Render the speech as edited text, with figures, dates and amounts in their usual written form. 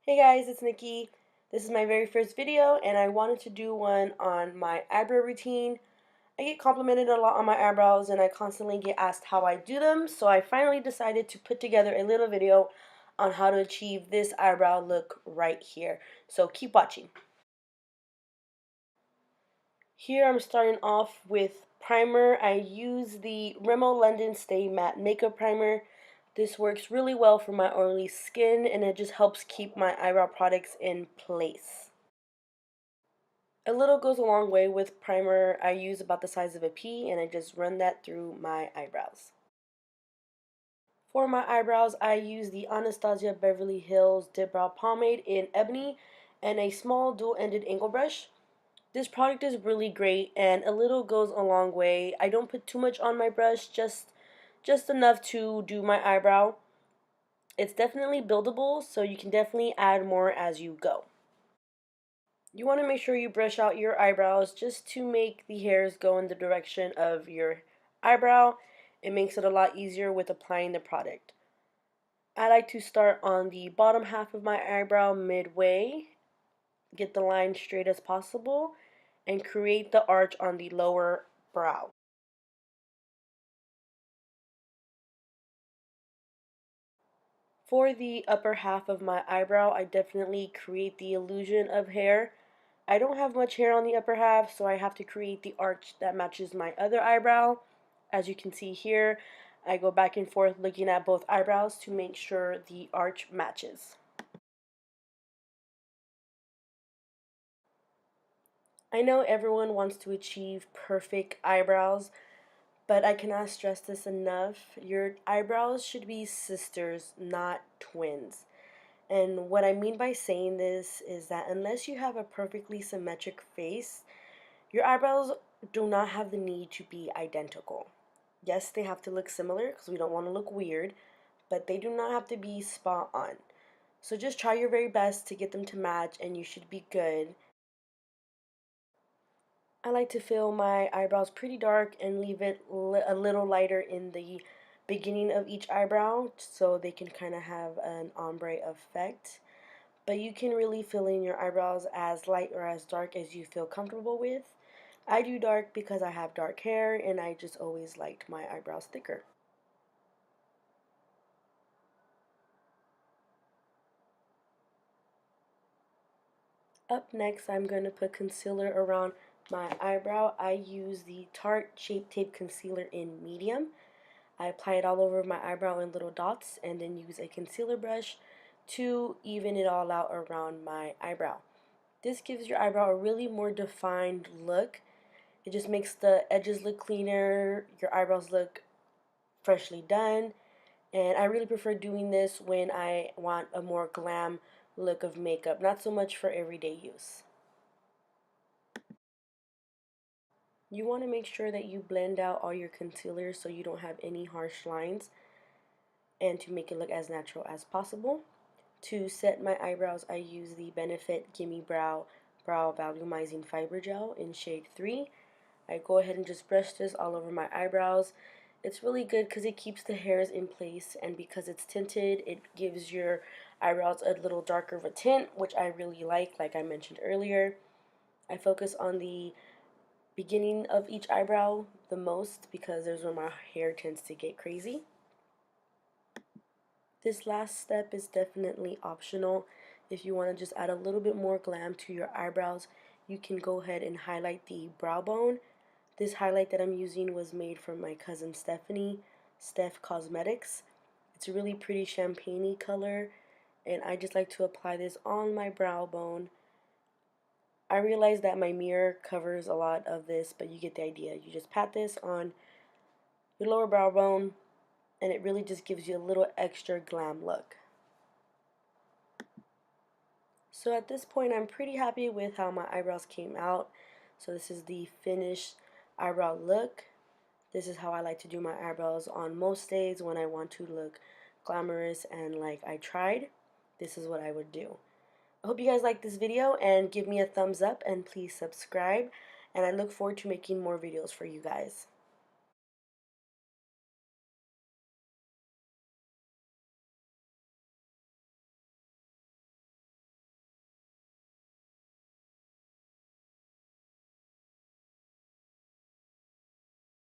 Hey guys, it's Nikki. This is my very first video and I wanted to do one on my eyebrow routine. I get complimented a lot on my eyebrows and I constantly get asked how I do them, so I finally decided to put together a little video on how to achieve this eyebrow look right here. So keep watching. Here I'm starting off with primer. I use the Rimmel London Stay Matte Makeup Primer. This works really well for my oily skin and it just helps keep my eyebrow products in place. A little goes a long way with primer. I use about the size of a pea and I just run that through my eyebrows. For my eyebrows, I use the Anastasia Beverly Hills DIPBROW Pomade in Ebony and a small dual-ended angle brush. This product is really great and a little goes a long way. I don't put too much on my brush, just enough to do my eyebrow. It's definitely buildable, so you can definitely add more as you go. You want to make sure you brush out your eyebrows just to make the hairs go in the direction of your eyebrow. It makes it a lot easier with applying the product. I like to start on the bottom half of my eyebrow midway, get the line straight as possible, and create the arch on the lower brow. For the upper half of my eyebrow, I definitely create the illusion of hair. I don't have much hair on the upper half, so I have to create the arch that matches my other eyebrow. As you can see here, I go back and forth looking at both eyebrows to make sure the arch matches. I know everyone wants to achieve perfect eyebrows, but I cannot stress this enough. Your eyebrows should be sisters, not twins. And what I mean by saying this is that unless you have a perfectly symmetric face, your eyebrows do not have the need to be identical. Yes, they have to look similar because we don't want to look weird, but they do not have to be spot on. So just try your very best to get them to match and you should be good. I like to fill my eyebrows pretty dark and leave it a little lighter in the beginning of each eyebrow so they can kind of have an ombre effect. But you can really fill in your eyebrows as light or as dark as you feel comfortable with. I do dark because I have dark hair and I just always liked my eyebrows thicker. Up next, I'm going to put concealer around my eyebrow. I use the Tarte Shape Tape Concealer in medium. I apply it all over my eyebrow in little dots and then use a concealer brush to even it all out around my eyebrow. This gives your eyebrow a really more defined look. It just makes the edges look cleaner, your eyebrows look freshly done, and I really prefer doing this when I want a more glam look of makeup, not so much for everyday use. You want to make sure that you blend out all your concealer so you don't have any harsh lines and to make it look as natural as possible. To set my eyebrows, I use the Benefit GIMME BROW Brow Volumizing Fiber Gel in shade 3. I go ahead and just brush this all over my eyebrows. It's really good because it keeps the hairs in place, and because it's tinted, it gives your eyebrows a little darker of a tint, which I really like I mentioned earlier. I focus on the beginning of each eyebrow the most because there's where my hair tends to get crazy. This last step is definitely optional. If you want to just add a little bit more glam to your eyebrows, you can go ahead and highlight the brow bone. This highlight that I'm using was made from my cousin Stephanie, StephCosmetics. It's a really pretty champagne-y color, and I just like to apply this on my brow bone. I realize that my mirror covers a lot of this, but you get the idea. You just pat this on your lower brow bone, and it really just gives you a little extra glam look. So at this point, I'm pretty happy with how my eyebrows came out. So this is the finished eyebrow look. This is how I like to do my eyebrows on most days when I want to look glamorous and like I tried. This is what I would do. I hope you guys like this video and give me a thumbs up and please subscribe. And I look forward to making more videos for you guys.